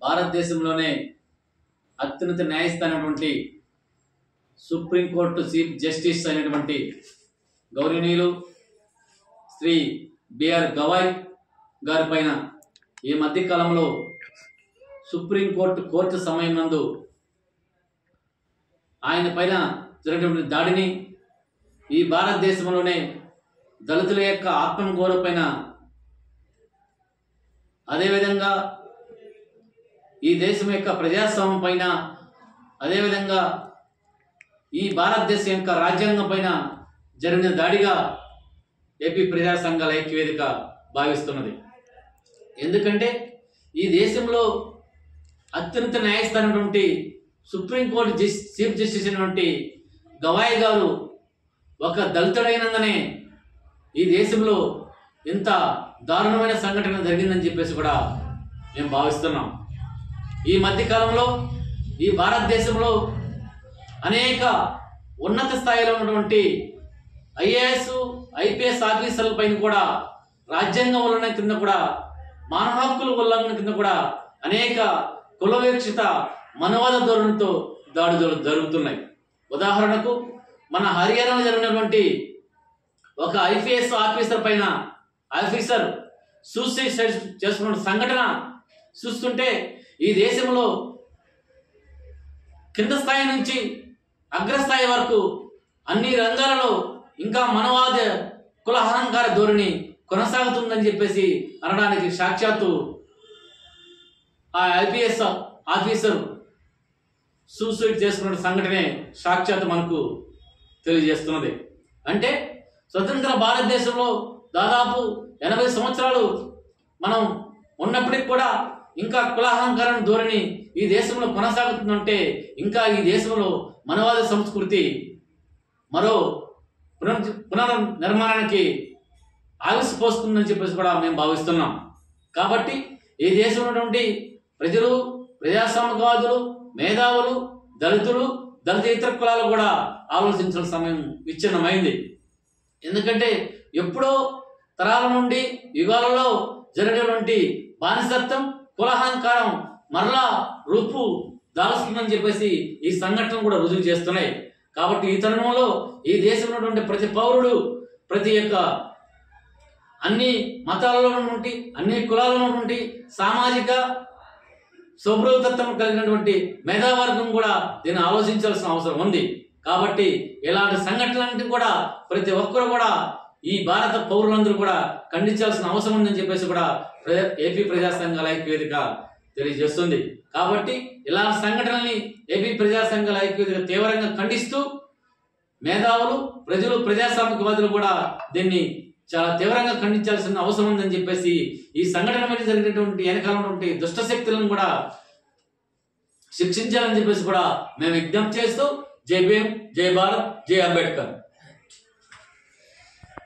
భారతదేశంలోనే అత్యున్నత న్యాయస్థానమైనటువంటి supreme court chief justice అయినటువంటి గౌరవనీయులు శ్రీ బిఆర్ గవాయ్ గారి పైన ఈ మధ్య కాలంలో సుప్రీంకోర్టు కోర్టు సమయం నందు ఆయన పైన జరిగినటువంటి దాడిని ఈ భారతదేశంలోనే దళితుల యొక్క ఆత్మగౌరవం పైన, అదేవిధంగా ఈ దేశం యొక్క ప్రజాస్వామ్యం పైన, అదేవిధంగా ఈ భారతదేశం యొక్క రాజ్యాంగం పైన జరిగిన దాడిగా ఏపీ ప్రజా సంఘాల ఐక్యవేదిక భావిస్తున్నది. ఎందుకంటే ఈ దేశంలో అత్యున్నత న్యాయస్థానమైనటువంటి సుప్రీంకోర్టు చీఫ్ జస్టిస్ అయినటువంటి గవాయ్ గారు ఒక దళితుడైనందునే ఈ దేశంలో ఇంత దారుణమైన సంఘటన జరిగిందని చెప్పేసి కూడా మేము భావిస్తున్నాం. ఈ మధ్యకాలంలో ఈ భారతదేశంలో అనేక ఉన్నత స్థాయిలో ఉన్నటువంటి ఐఏఎస్ ఐపీఎస్ ఆఫీసర్ల పైన కూడా రాజ్యాంగం ఉల్లంఘన కింద కూడా, మానవ హక్కుల ఉల్లంఘన కింద కూడా అనేక కులవివక్షిత మనవాద ధోరణితో దాడులు జరుగుతున్నాయి. ఉదాహరణకు మన హర్యానాలో జరిగినటువంటి ఒక ఐపీఎస్ ఆఫీసర్ పైన ఆఫీసర్ సూసైడ్ చేసుకున్న సంఘటన చూస్తుంటే ఈ దేశంలో కింద స్థాయి నుంచి అగ్రస్థాయి వరకు అన్ని రంగాలలో ఇంకా మనవాద కులహంకార ధోరణి కొనసాగుతుందని చెప్పేసి అనడానికి సాక్షాత్తు ఆ ఐపీఎస్ ఆఫీసర్ సూసైడ్ చేసుకున్న సంఘటనే సాక్షాత్తు మనకు తెలియజేస్తున్నది. అంటే స్వతంత్ర భారతదేశంలో దాదాపు 80 సంవత్సరాలు మనం ఉన్నప్పటికి కూడా ఇంకా కులహంకారం ధోరణి ఈ దేశంలో కొనసాగుతుందంటే ఇంకా ఈ దేశంలో మనవాద సంస్కృతి మరో పునర్నిర్మాణానికి ఆవిష్పోస్తుందని చెప్పేసి కూడా మేము భావిస్తున్నాం. కాబట్టి ఈ దేశంలో ఉన్నటువంటి ప్రజలు, ప్రజాస్వామికవాదులు, మేధావులు, దళితులు, దళిత ఇతర కులాలు కూడా ఆలోచించిన సమయం విచ్ఛిన్నమైంది. ఎందుకంటే ఎప్పుడో తరాల నుండి యుగాలలో జరిగినటువంటి బానిసత్వం, కులహంకారం మరలా రూపు దాల్స్తుందని చెప్పేసి ఈ సంఘటనలు కూడా రుజువు చేస్తున్నాయి. కాబట్టి ఈ తరుణంలో ఈ దేశంలో ఉన్నటువంటి ప్రతి పౌరుడు, ప్రతి యొక్క అన్ని మతాలలో నుండి, అన్ని కులాలలో నుండి సామాజిక సౌభ్రతత్వం కలిగినటువంటి మేధావర్గం కూడా దీన్ని ఆలోచించాల్సిన అవసరం ఉంది. కాబట్టి ఇలాంటి సంఘటనలన్నింటినీ కూడా ప్రతి ఒక్కరు కూడా ఈ భారత పౌరులందరూ కూడా ఖండించాల్సిన అవసరం ఉందని చెప్పేసి కూడా ఏపీ ప్రజా సంఘాల ఐక్యవేదిక తెలియజేస్తుంది. కాబట్టి ఇలాంటి సంఘటనల్ని ఏపీ ప్రజా సంఘాల ఐక్యవేదిక తీవ్రంగా ఖండిస్తూ మేధావులు, ప్రజలు, ప్రజాస్వామికవాదులు కూడా దీన్ని చాలా తీవ్రంగా ఖండించాల్సిన అవసరం ఉందని చెప్పేసి ఈ సంఘటన మీద జరిగినటువంటి వెనకాలటువంటి దుష్ట శక్తులను కూడా శిక్షించాలని చెప్పేసి కూడా మేము విజ్ఞప్తి చేస్తూ జై భీమ్, జై భారత్, జై అంబేద్కర్.